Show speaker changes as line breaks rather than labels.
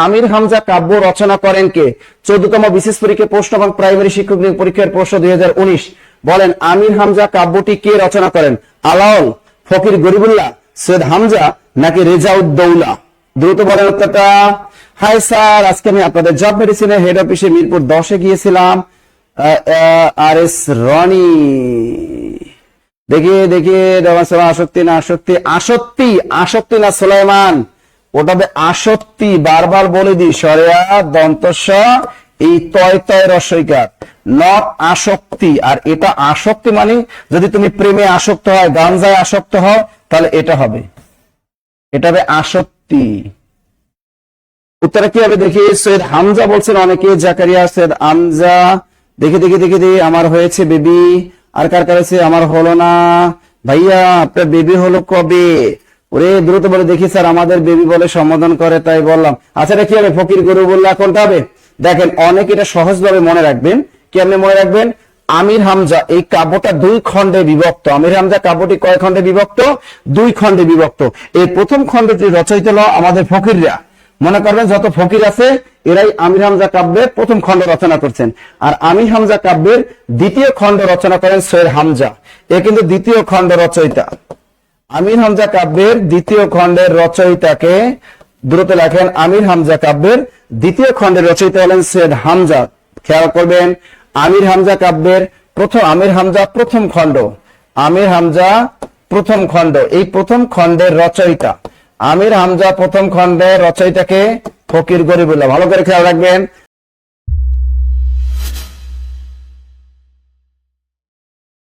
আমির হামজা কাব্য রচনা করেন কে? 14তম বিশেষ পরীক্ষা প্রশ্ন এবং প্রাইমারি শিক্ষক নিয়োগ পরীক্ষার প্রশ্ন 2019। বলেন আমির হামজা কাব্যটি কে রচনা করেন? আলাওল, ফকির গরিবুল্লাহ, সৈয়দ হামজা নাকি রেজাউদ্দৌলা? দ্রুত বলেন উত্তরটা। হাই স্যার, আজকে আমি আপনাদের জব মেডিসিনের হেড অফিসে মিরপুর 10-এ গিয়েছিলাম। আর.এস. রনি, দেখিয়ে আসক্তি না আসক্তি? আসক্তি না সুলাইমান, ওটা আসক্তি। বারবার বলে দিই, সরেয়া দন্তস্ব এই তয় রসইকার, নট আসক্তি। আর এটা আসক্তি মানে যদি তুমি প্রেমে আসক্ত হয়, গাঞ্জায় আসক্ত হও, তাহলে এটা হবে আসক্তি। উত্তরে কি হবে দেখি। সৈয়দ হামজা বলছেন অনেকে, জাকারিয়া, সৈয়দ হামজা। দেখি আমার হয়েছে বেবি। আর কার হয়েছে? আমার হলো না। ভাইয়া আপনার বেবি হলো কবে? ওরে দ্রুত বলে দেখি। স্যার আমাদের বেবি বলে সম্বোধন করে, তাই বললাম। আচ্ছা এটা কি হবে? ফকির গরু বললে কোনটা হবে? দেখেন অনেক এটা সহজভাবে মনে রাখবেন। কেমনে মনে রাখবেন? আমির হামজা এই কাব্যটা 2 খণ্ডে বিভক্ত। আমির হামজা কাব্যটি কয় খণ্ডে বিভক্ত? 2 খণ্ডে বিভক্ত। এই প্রথম খণ্ডটি রচয়িতা হলো আমাদের ফকিররা। মনে করবেন যত ফকির আছে এরাই আমির হামজা কাব্যের প্রথম খণ্ড রচনা করছেন। আর আমির হামজা কাব্যের 2য় খণ্ড রচনা করেন সৈয়দ হামজা। এ কিন্তু 2য় খণ্ড রচয়িতা। আমির হামজা কাব্যের 2য় খণ্ডের রচয়িতাকে দ্রুত লেখেন। আমির হামজা কাব্যের 2য় খণ্ডের রচয়িতা হলেন সৈয়দ হামজা। খেয়াল করবেন, আমির হামজা কাব্যের আমির হামজা প্রথম খণ্ড, আমির হামজা প্রথম খণ্ড, এই প্রথম খণ্ডের রচয়িতা আমির হামজা প্রথম খণ্ডের রচয়িতাকে ফকির গরিবুল্লাহ। ভালো করে খেয়াল রাখবেন।